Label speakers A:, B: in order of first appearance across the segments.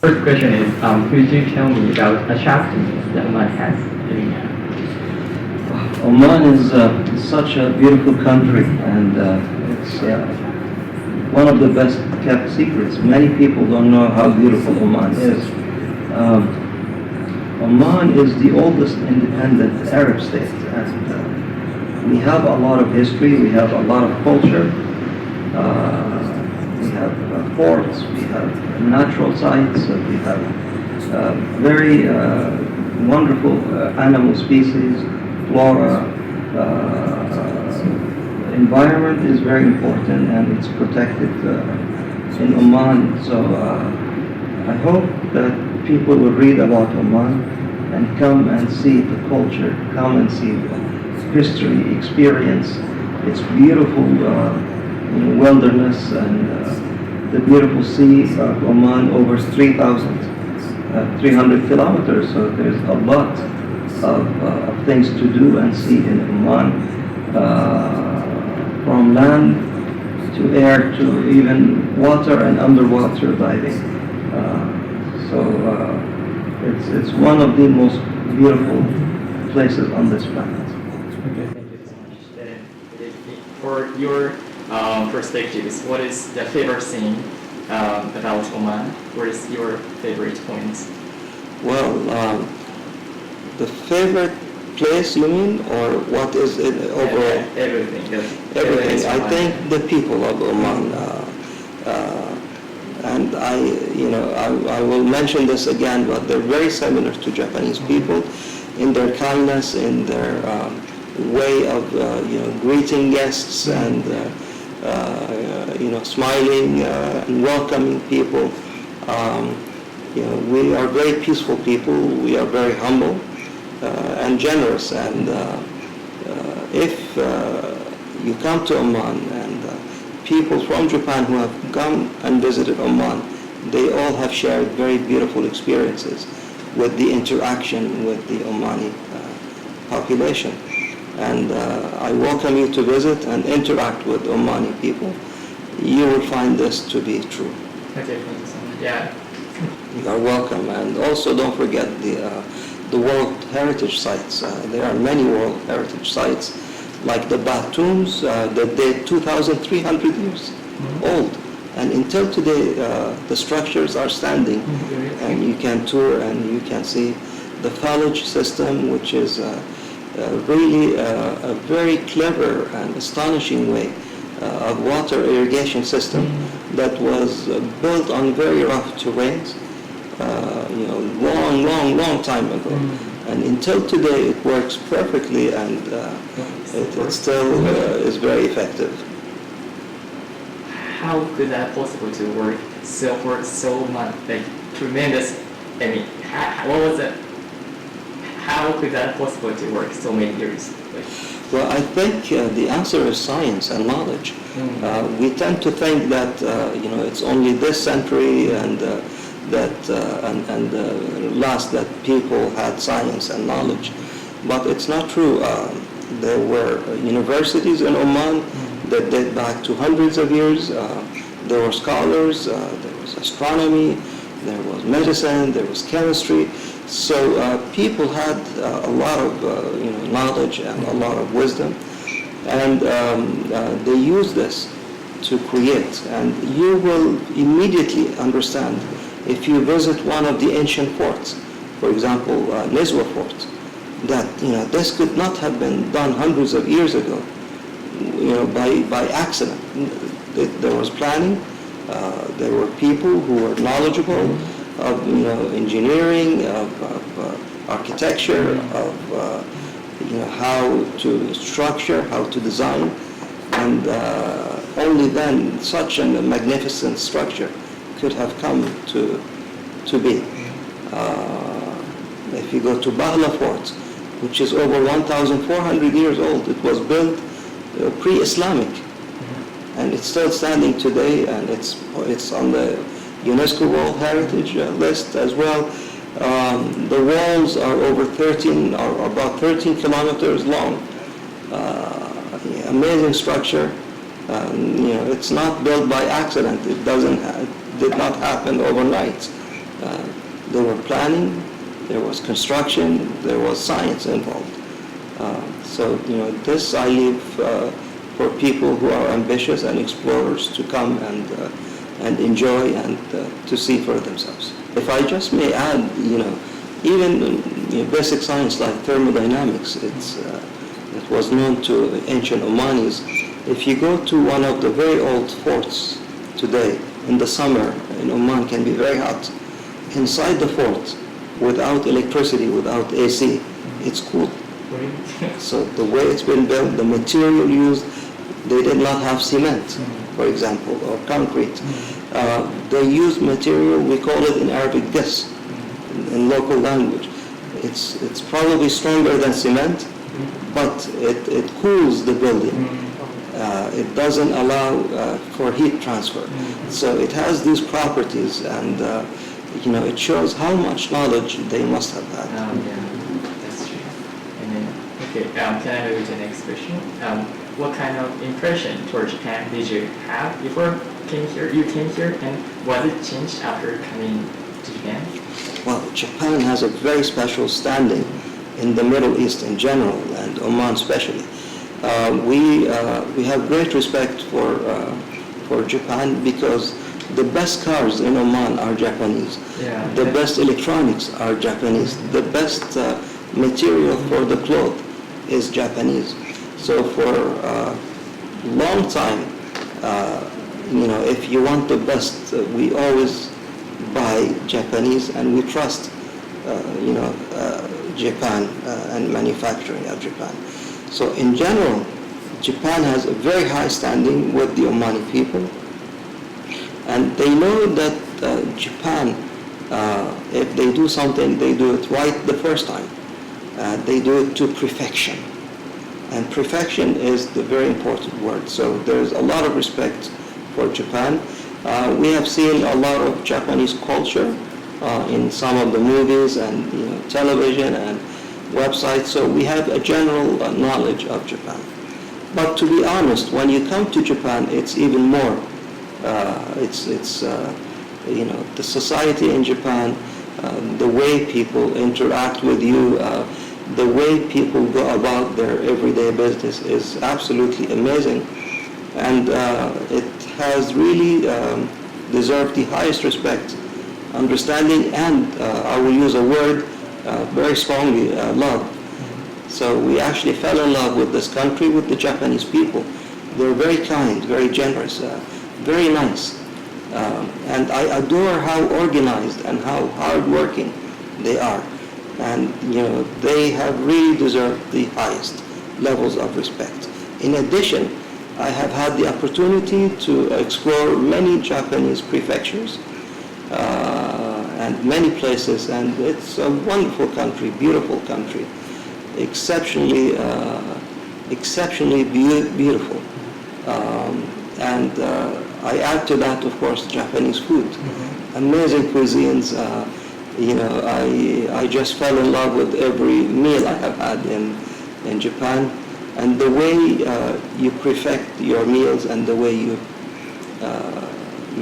A: First question is, could you tell me about attractions that Oman has living here?
B: Oman is such a beautiful country, and it's one of the best kept secrets. Many people don't know how beautiful Oman is. Oman is the oldest independent Arab state, and we have a lot of history, we have a lot of culture, we have forts, we have natural sites, we have very wonderful animal species, flora. Environment is very important and it's protected in Oman. So I hope that people will read about Oman and come and see the culture, come and see the history, experience its beautiful wilderness and the beautiful sea of Oman, over 3,300 kilometers. So there's a lot of things to do and see in Oman, from land to air to even water and underwater diving. It's one of the most beautiful places on this planet.
A: Okay, thank you so much. For your perspectives, what is the favorite thing about Oman? What is your favorite point?
B: Well, the favorite place you mean, or what is it overall?
A: Everything.
B: Everything. I think the people of Oman, and I will mention this again, but they're very similar to Japanese people in their kindness, in their way of greeting guests and smiling and welcoming people. We are very peaceful people. We are very humble and generous. And if you come to Oman, and people from Japan who have come and visited Oman, they all have shared very beautiful experiences with the interaction with the Omani population. And I welcome you to visit and interact with Omani people. You will find this to be true.
A: Okay, thank you so much. Yeah.
B: You are welcome. And also don't forget the World Heritage Sites. There are many World Heritage Sites, like the Bath Tombs, that they're 2,300 years old. And until today, the structures are standing. And you can tour and you can see the fallage system, which is really a very clever and astonishing way of water irrigation system that was built on very rough terrains, long time ago. And until today, it works perfectly, and it still is very effective.
A: How could that possible to work for so much, like tremendous? I mean, what was it? How could that possible to work so many years?
B: Well, I think the answer is science and knowledge. We tend to think that it's only this century and last that people had science and knowledge, but it's not true. There were universities in Oman that date back to hundreds of years. There were scholars. There was astronomy. There was medicine. There was chemistry. So people had a lot of knowledge and a lot of wisdom, and they used this to create. And you will immediately understand if you visit one of the ancient forts, for example, Nizwa Fort, that this could not have been done hundreds of years ago, by accident. There was planning. There were people who were knowledgeable of engineering, of architecture, of how to structure, how to design, and only then such a magnificent structure could have come to be. If you go to Bahla Fort, which is over 1,400 years old, it was built pre-Islamic, and it's still standing today, and it's on the UNESCO World Heritage list as well. The walls are about 13 kilometers long. Amazing structure. It's not built by accident. It did not happen overnight. They were planning, there was construction, there was science involved. So, this I leave for people who are ambitious and explorers to come and enjoy and to see for themselves. If I just may add, even basic science like thermodynamics, it was known to ancient Omanis. If you go to one of the very old forts today, in the summer in Oman can be very hot. Inside the fort, without electricity, without AC, it's cool. So the way it's been built, the material used, they did not have cement, for example, or concrete. They used material, we call it in Arabic dis, in local language. It's probably stronger than cement, but it cools the building. It doesn't allow for heat transfer. So it has these properties, and it shows how much knowledge they must have had.
A: Yeah, that's true. And then, okay, can I move to the next question? What kind of impression toward Japan did you have before you came here, and was it changed after coming to Japan?
B: Well, Japan has a very special standing in the Middle East in general, and Oman especially. We have great respect for Japan because the best cars in Oman are Japanese.
A: Yeah.
B: The best electronics are Japanese. The best material for the cloth is Japanese. So for a long time, if you want the best, we always buy Japanese, and we trust, Japan and manufacturing of Japan. So in general, Japan has a very high standing with the Omani people, and they know that Japan, if they do something, they do it right the first time. They do it to perfection. And perfection is the very important word. So there's a lot of respect for Japan. We have seen a lot of Japanese culture in some of the movies and television and websites, so we have a general knowledge of Japan. But to be honest, when you come to Japan, it's even more. The society in Japan, the way people interact with you, the way people go about their everyday business is absolutely amazing, and it has really deserved the highest respect, understanding, and I will use a word very strongly, love. So we actually fell in love with this country, with the Japanese people. They're very kind, very generous, very nice, and I adore how organized and how hardworking they are. And they have really deserved the highest levels of respect. In addition, I have had the opportunity to explore many Japanese prefectures and many places, and it's a wonderful country, beautiful country, exceptionally beautiful. And I add to that, of course, Japanese food, amazing cuisines. I just fell in love with every meal I have had in Japan, and the way you perfect your meals and the way you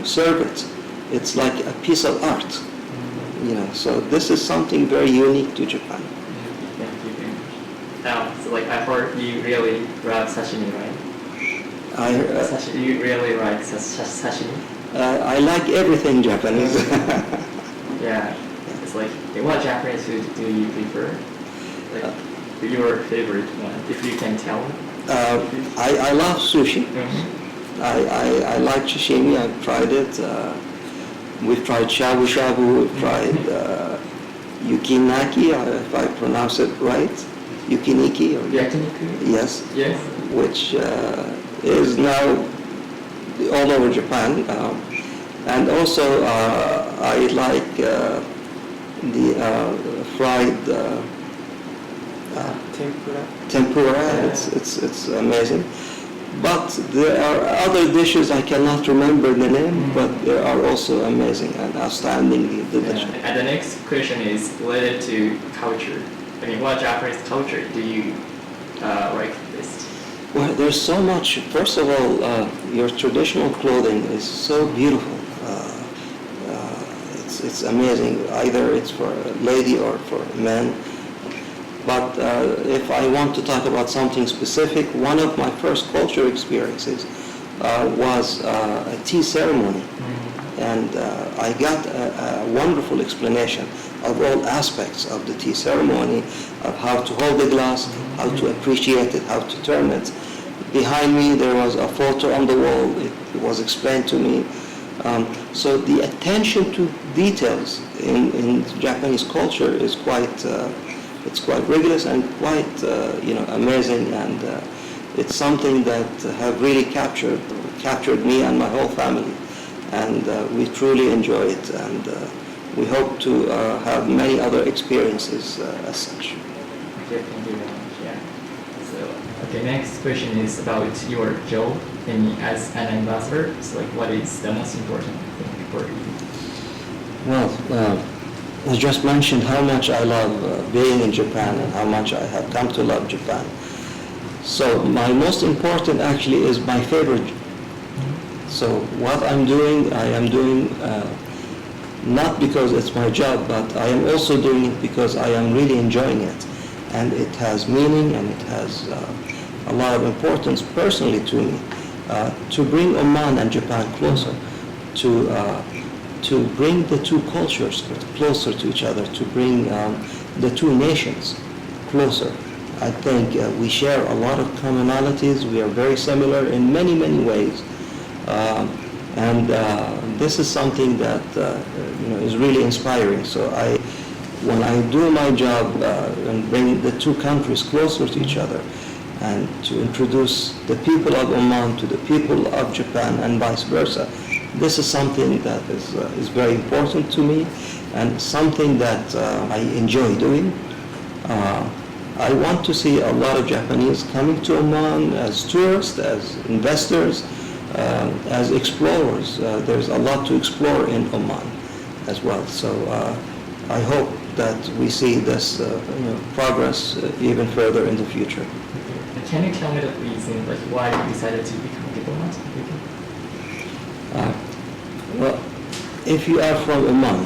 B: serve it, it's like a piece of art. So this is something very unique to Japan.
A: Thank you very much. So I heard you really love sashimi, right? You really like sashimi?
B: I like everything Japanese.
A: Yeah. It's what Japanese food do you prefer? Your favorite one, if you can tell.
B: I love sushi. I like sashimi. I've tried it. We've tried shabu shabu. We've tried yukinaki, if I pronounce it right. Yukiniki.
A: Yakiniku?
B: Yes.
A: Yes.
B: Which is now all over Japan. And also I like the fried tempura. It's amazing. But there are other dishes I cannot remember the name, but they are also amazing and outstanding. The dishes.
A: And the next question is related to culture. What Japanese culture do you like best?
B: Well, there's so much. First of all, your traditional clothing is so beautiful. It's it's amazing. Either it's for a lady or for men. But if I want to talk about something specific, one of my first culture experiences was a tea ceremony. And I got a wonderful explanation of all aspects of the tea ceremony, of how to hold the glass, how to appreciate it, how to turn it. Behind me there was a photo on the wall. It was explained to me. So the attention to details in Japanese culture is it's quite rigorous and quite amazing, and it's something that have really captured me and my whole family, and we truly enjoy it, and we hope to have many other experiences as such.
A: Okay, thank you very much. Yeah. So, okay, next question is about your job as an ambassador. So, like, what is the most important thing for you?
B: Well, I just mentioned how much I love being in Japan and how much I have come to love Japan. So my most important actually is my favorite. So what I'm doing, I am doing not because it's my job, but I am also doing it because I am really enjoying it. And it has meaning, and it has a lot of importance personally to me, to bring Oman and Japan closer, to bring the two cultures closer to each other, to bring the two nations closer. I think we share a lot of commonalities. We are very similar in many, many ways. And this is something that is really inspiring. So when I do my job and bring the two countries closer to each other, and to introduce the people of Oman to the people of Japan and vice versa, this is something that is very important to me, and something that I enjoy doing. I want to see a lot of Japanese coming to Oman as tourists, as investors, as explorers. There's a lot to explore in Oman as well. So I hope that we see this progress even further in the future.
A: Can you tell me the reason, like, why you decided to become a diplomat?
B: Well, if you are from Oman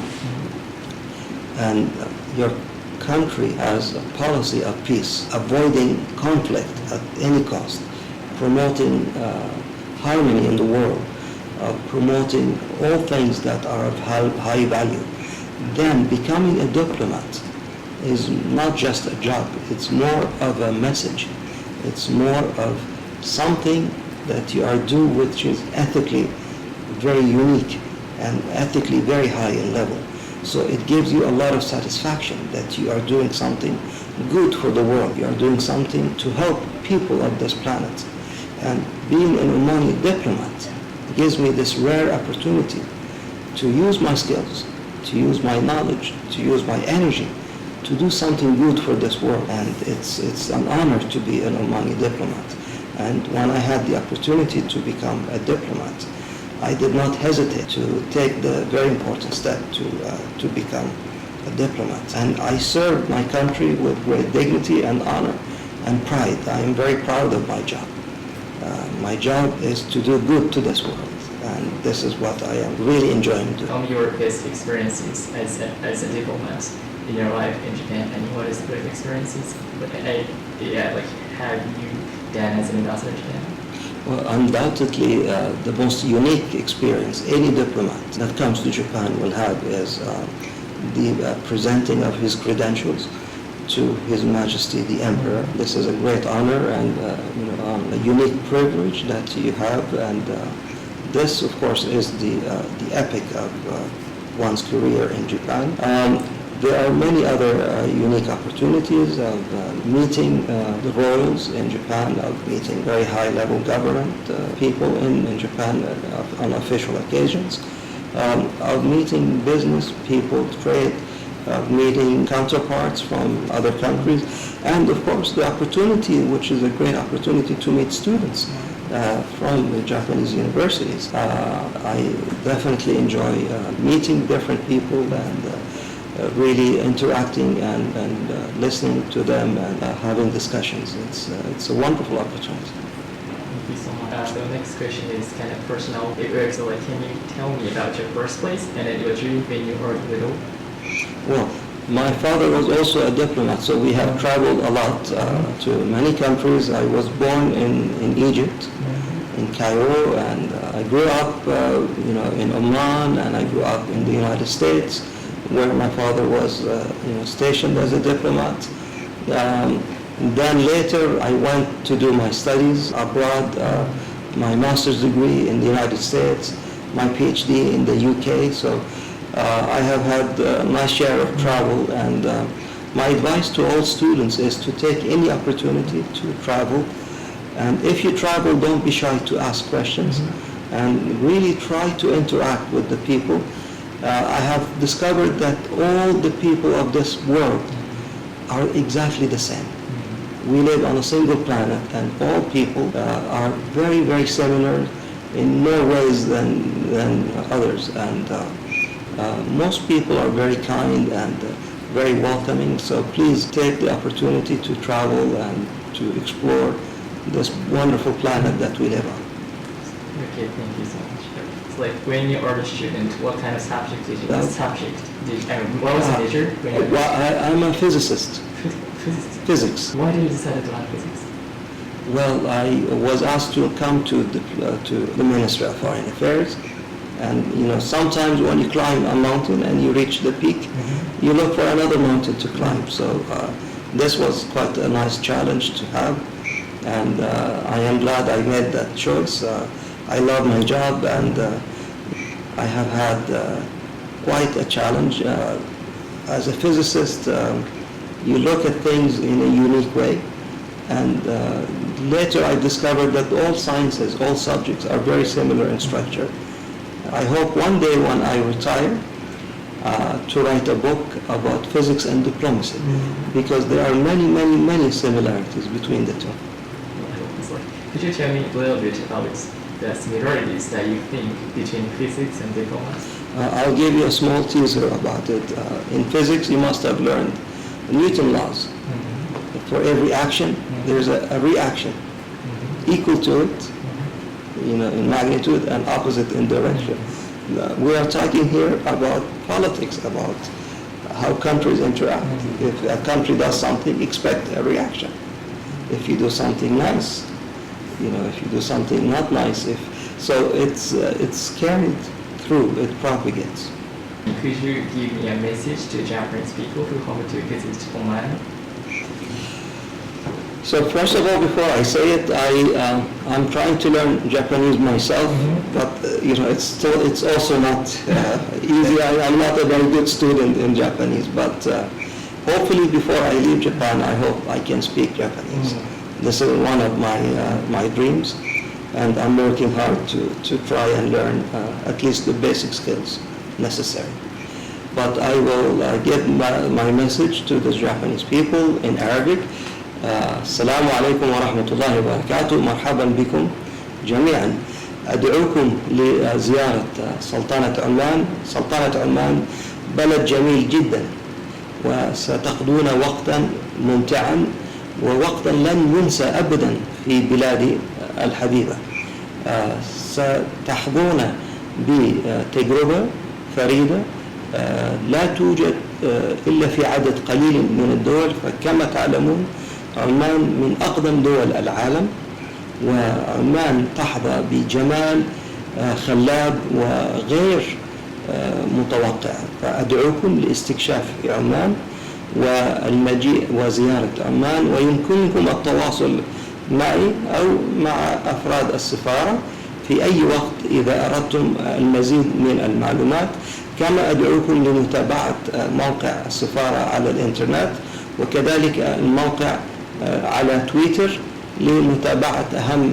B: and your country has a policy of peace, avoiding conflict at any cost, promoting harmony in the world, promoting all things that are of high value, then becoming a diplomat is not just a job, it's more of a message. It's more of something that you are doing which is ethically very unique and ethically very high in level. So it gives you a lot of satisfaction that you are doing something good for the world. You are doing something to help people of this planet. And being an Omani diplomat gives me this rare opportunity to use my skills, to use my knowledge, to use my energy, to do something good for this world. And it's an honor to be an Omani diplomat. And when I had the opportunity to become a diplomat, I did not hesitate to take the very important step to become a diplomat. And I served my country with great dignity and honor and pride. I am very proud of my job. My job is to do good to this world, and this is what I am really enjoying doing.
A: Tell me your best experiences as a diplomat in your life in Japan, and what is the great experiences? Have you done as an ambassador in Japan?
B: Well, undoubtedly, the most unique experience any diplomat that comes to Japan will have is the presenting of his credentials to His Majesty the Emperor. This is a great honor and a unique privilege that you have, and this, of course, is the epic of one's career in Japan. There are many other unique opportunities of meeting the royals in Japan, of meeting very high-level government people in Japan on official occasions, of meeting business people, trade, of meeting counterparts from other countries, and of course the opportunity, which is a great opportunity, to meet students from the Japanese universities. I definitely enjoy meeting different people and really interacting and listening to them and having discussions. It's a wonderful opportunity.
A: Thank you so much. So next question is kind of personal. So like, can you tell me about your birthplace and then your dream when you were little?
B: Well, my father was also a diplomat, so we have traveled a lot to many countries. I was born in Egypt, in Cairo, and I grew up, in Oman, and I grew up in the United States, where my father was, stationed as a diplomat. Then later, I went to do my studies abroad, my master's degree in the United States, my PhD in the UK. So I have had my share of travel, and my advice to all students is to take any opportunity to travel. And if you travel, don't be shy to ask questions, and really try to interact with the people. I have discovered that all the people of this world are exactly the same. We live on a single planet, and all people are very, very similar in more ways than others. And most people are very kind and very welcoming. So please take the opportunity to travel and to explore this wonderful planet that we live on.
A: Okay, thank you so much. It's like when you are a student, what kind of subject did you? What was the major?
B: I'm a physicist. Physics.
A: Why did you decide to learn physics?
B: Well, I was asked to come to the Ministry of Foreign Affairs, and sometimes when you climb a mountain and you reach the peak, you look for another mountain to climb. So this was quite a nice challenge to have, and I am glad I made that choice. I love my job, and I have had quite a challenge. As a physicist, you look at things in a unique way, and later I discovered that all sciences, all subjects are very similar in structure. I hope one day when I retire to write a book about physics and diplomacy, because there are many, many, many similarities between the two.
A: Could you tell me a little bit about the similarities that you think between physics and diplomacy?
B: I'll give you a small teaser about it. In physics, you must have learned Newton's laws. For every action, there's a reaction equal to it, in magnitude and opposite in direction. We are talking here about politics, about how countries interact. If a country does something, expect a reaction. If you do something nice, if you do something not nice, so it's carried through, it propagates.
A: Could you give me a message to Japanese people who come to visit Oman?
B: So first of all, before I say it, I'm trying to learn Japanese myself, but it's also not easy. I'm not a very good student in Japanese, but hopefully before I leave Japan, I hope I can speak Japanese. This is one of my dreams, and I'm working hard to try and learn at least the basic skills necessary. But I will give my message to the Japanese people in Arabic. السلام عليكم ورحمة الله وبركاته. مرحبا بكم جميعا. أدعوكم لزيارة سلطنة عمان. سلطنة عمان بلد جميل جدا، وستقضون وقتا ممتعا ووقتا لن ينسى أبدا في بلادي الحبيبة. ستحظون بتجربة فريدة لا توجد إلا في عدد قليل من الدول. فكما تعلمون عمان من أقدم دول العالم، وعمان تحظى بجمال خلاب وغير متوقع. فأدعوكم لاستكشاف عمان والمجيء وزيارة عمان، ويمكنكم التواصل معي أو مع أفراد السفارة في أي وقت إذا أردتم المزيد من المعلومات. كما أدعوكم لمتابعة موقع السفارة على الإنترنت، وكذلك الموقع على تويتر لمتابعة أهم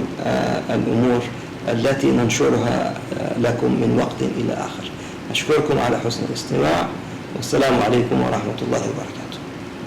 B: الأمور التي ننشرها لكم من وقت إلى آخر. أشكركم على حسن الاستماع، والسلام عليكم ورحمة الله وبركاته.